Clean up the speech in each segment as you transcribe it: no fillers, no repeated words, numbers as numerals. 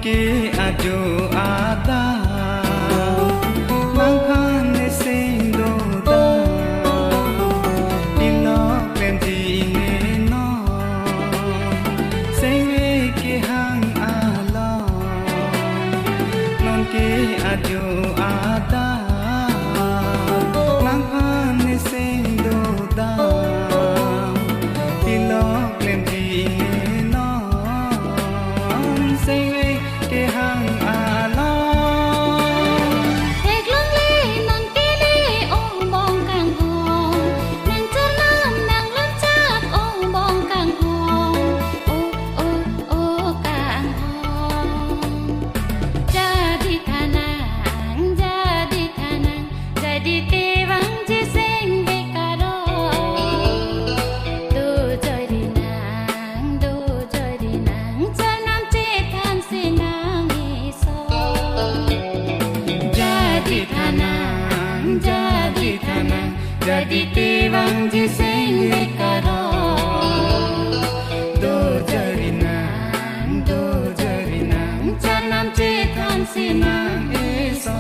ke ajo ada mangkhan sing do da ilo plenty ne no sing we ke hang ala non ke ajo ada mangkhan sing do da ilo plenty ne no sing we ke hang ala thek lung le non ke le ong bong kang hong nang char nam nang lam chak ong bong kang hong o kang hong jadi thanang jadi tewang je sing bekaro do jori nang char nam che than sinang iso jadi thanang jadi tewang je sing bekaro do jori nang char nam che than sinang iso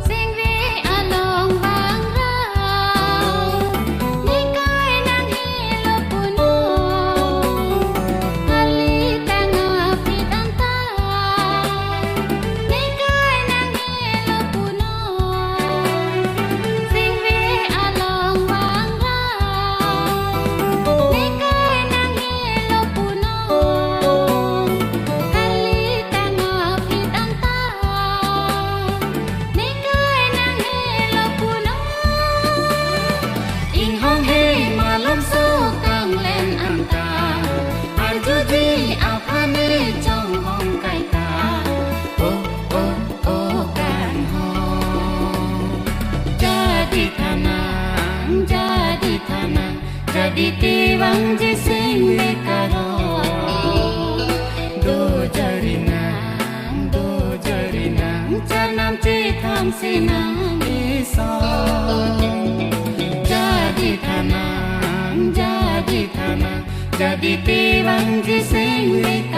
sing we along bang rao ni kai nang hilo puno ali tanga pitanta ni kai nang hilo puno sing we along bang rao ni kai nang hilo puno ali tanga pitanta ni kai nang hilo puno in hong he malam so kang len anta arjuji apane chong hong kai ta o kang hong jadi thanang jadi tewang je sing bekaro do jari nang char nam che tham sinang iso jadi thanang jadi tewang je sing bekaro